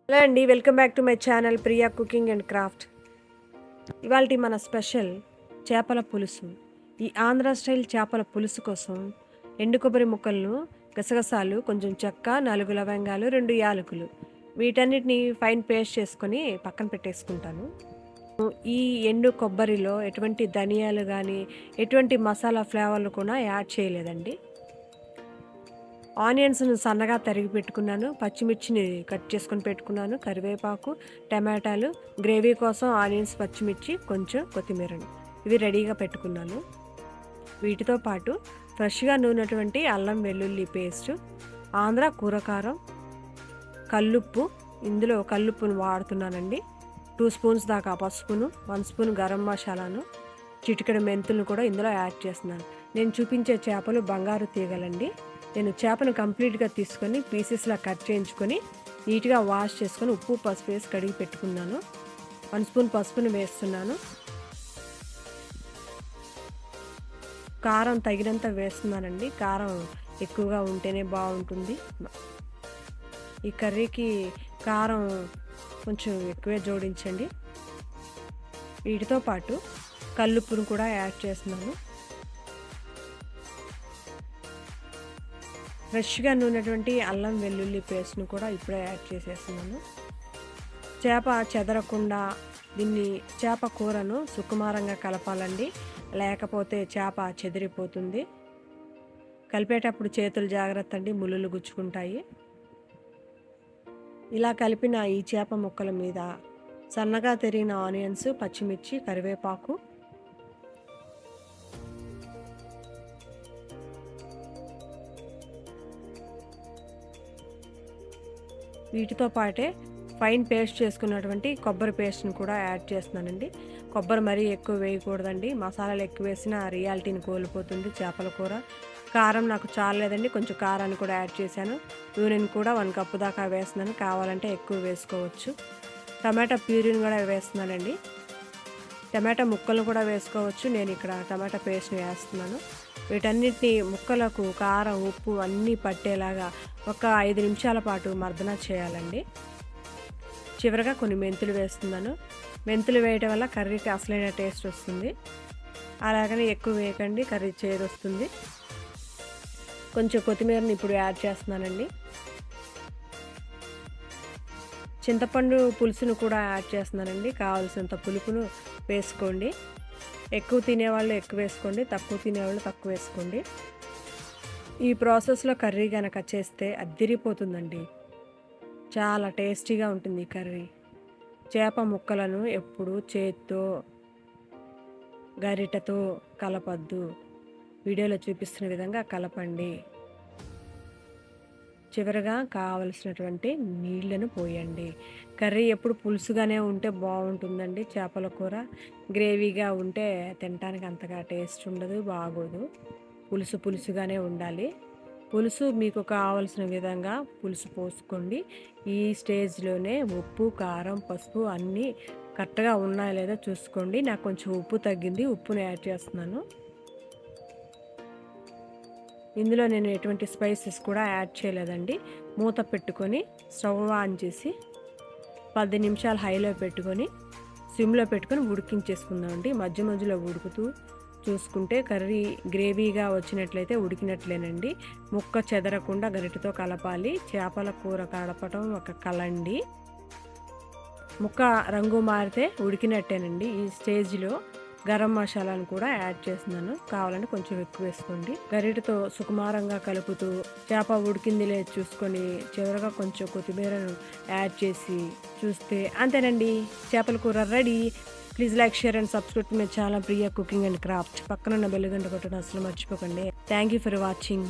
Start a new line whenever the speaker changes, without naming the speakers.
Hello అండి, welcome back to my channel Priya cooking and craft. ఇవాళ మన స్పెషల్ చేపల పులుసు. ఈ ఆంధ్ర స్టైల్ చేపల పులుసు కోసం ఎండు కొబ్బరి ముక్కలను, గసగసాలు, కొంచెం చెక్క, 4 లవంగాలు, 2 యాలకులు వీటన్నిటిని ఫైన్ పేస్ట్ చేసుకొని పక్కన పెట్టేసుకుంటాను. ఈ ఎండు కొబ్బరిలో ఎటువంటి ధనియాలు కానీ ఎటువంటి మసాలా ఫ్లేవర్లు కూడా యాడ్ చేయలేదండి. ఆనియన్స్ను సన్నగా తరిగి పెట్టుకున్నాను, పచ్చిమిర్చిని కట్ చేసుకొని పెట్టుకున్నాను, కరివేపాకు, టమాటాలు, గ్రేవీ కోసం ఆనియన్స్, పచ్చిమిర్చి, కొంచెం కొత్తిమీరను ఇవి రెడీగా పెట్టుకున్నాను. వీటితో పాటు ఫ్రెష్గా నూనెటువంటి అల్లం వెల్లుల్లి పేస్టు, ఆంధ్ర కూరకారం, కల్లుప్పు, ఇందులో కల్లుప్పును వాడుతున్నానండి. 2 స్పూన్స్ దాకా పసుపును, 1 స్పూన్ గరం మసాలాను, చిటికెడు మెంతులను కూడా ఇందులో యాడ్ చేస్తున్నాను. నేను చూపించే చేపలు బంగారు తీగలండి. నేను చేపను కంప్లీట్గా తీసుకొని పీసెస్లా కట్ చేయించుకొని నీట్గా వాష్ చేసుకొని ఉప్పు, పసుపు వేసి కడిగి పెట్టుకున్నాను. 1 స్పూన్ పసుపును వేస్తున్నాను. కారం తగినంత వేస్తున్నానండి. కారం ఎక్కువగా ఉంటేనే బాగుంటుంది. ఈ కర్రీకి కారం కొంచెం ఎక్కువే జోడించండి. వీటితో పాటు కల్లుప్పును కూడా యాడ్ చేస్తున్నాను. ఫ్రెష్గా నూనెటువంటి అల్లం వెల్లుల్లి పేస్ట్ను కూడా ఇప్పుడే యాడ్ చేసేస్తున్నాను. చేప చెదరకుండా చేప కూరను సుకుమారంగా కలపాలండి, లేకపోతే చేప చెదిరిపోతుంది. కలిపేటప్పుడు చేతులు జాగ్రత్త అండి, ముళ్ళులు గుచ్చుకుంటాయి. ఇలా కలిపిన ఈ చేప ముక్కల మీద సన్నగా తరిగిన ఆనియన్స్, పచ్చిమిర్చి, కరివేపాకు, వీటితో పాటే ఫైన్ పేస్ట్ చేసుకున్నటువంటి కొబ్బరి పేస్ట్ని కూడా యాడ్ చేస్తున్నానండి. కొబ్బరి మరీ ఎక్కువ వేయకూడదండి, మసాలాలు ఎక్కువ వేసినా రియాలిటీని కోల్పోతుంది చేపల కూర. కారం నాకు చాలేదండి, కొంచెం కారాన్ని కూడా యాడ్ చేశాను. నూనెని కూడా 1 కప్పు దాకా వేస్తున్నాను, కావాలంటే ఎక్కువ వేసుకోవచ్చు. టమాటా ప్యూరీని కూడా వేస్తున్నానండి. టమాటా ముక్కలను కూడా వేసుకోవచ్చు, నేను ఇక్కడ టమాటా పేస్ట్ని వేస్తున్నాను. వీటన్నిటిని ముక్కలకు కారం, ఉప్పు అన్నీ పట్టేలాగా ఒక 5 నిమిషాల పాటు మర్దన చేయాలండి. చివరగా కొన్ని మెంతులు వేస్తున్నాను. మెంతులు వేయటం వల్ల కర్రీకి అసలైన టేస్ట్ వస్తుంది. అలాగని ఎక్కువ వేయకండి, కర్రీ చేదు వస్తుంది. కొంచెం కొత్తిమీరని ఇప్పుడు యాడ్ చేస్తున్నానండి. చింతపండు పులుసును కూడా యాడ్ చేస్తున్నానండి. కావాల్సినంత పులుపును వేసుకోండి. ఎక్కువ తినేవాళ్ళు ఎక్కువ వేసుకోండి, తక్కువ తినేవాళ్ళు తక్కువ వేసుకోండి. ఈ ప్రాసెస్లో కర్రీ కనుక చేస్తే అద్దిరిపోతుందండి, చాలా టేస్టీగా ఉంటుంది ఈ కర్రీ. చేప ముక్కలను ఎప్పుడు చేత్తో, గరిటెతో కలపద్దు, వీడియోలో చూపిస్తున్న విధంగా కలపండి. చివరగా కావలసినటువంటి నీళ్లను పోయండి. కర్రీ ఎప్పుడు పులుసుగానే ఉంటే బాగుంటుందండి. చేపల కూర గ్రేవీగా ఉంటే తినడానికి అంతగా టేస్ట్ ఉండదు, బాగోదు. పులుసుగానే ఉండాలి. పులుసు మీకు కావలసిన విధంగా పులుసు పోసుకోండి. ఈ స్టేజ్లోనే ఉప్పు, కారం, పసుపు అన్నీ కరెక్ట్గా ఉన్నాయో లేదో చూసుకోండి. నాకు కొంచెం ఉప్పు తగ్గింది, ఉప్పుని యాడ్ చేస్తున్నాను. ఇందులో నేను ఎటువంటి స్పైసెస్ కూడా యాడ్ చేయలేదండి. మూత పెట్టుకొని స్టవ్ ఆన్ చేసి 10 నిమిషాలు హైలో పెట్టుకొని సిమ్లో పెట్టుకొని ఉడికించేసుకుందామండి. మధ్య మధ్యలో ఉడుకుతూ చూసుకుంటే కర్రీ గ్రేవీగా వచ్చినట్లయితే ఉడికినట్లేనండి. ముక్క చెదరకుండా గరిటెతో కలపాలి. చేపల కూర కలపటం ఒక కలండి. ముక్క రంగు మారితే ఉడికినట్టేనండి. ఈ స్టేజ్లో గరం మసాలాను కూడా యాడ్ చేస్తున్నాను, కావాలంటే కొంచెం ఎక్కువ వేసుకోండి. గరిటెతో సుకుమారంగా కలుపుతూ చేప ఉడికింది లేదు చూసుకొని చివరగా కొంచెం కొత్తిమీరను యాడ్ చేసి చూస్తే అంతేనండి, చేపల కూర ready. Please like, share and subscribe to my channel Priya cooking and craft. పక్కన ఉన్న బెల్ గంట కొట్టడం అసలు మర్చిపోకండి. Thank you for watching.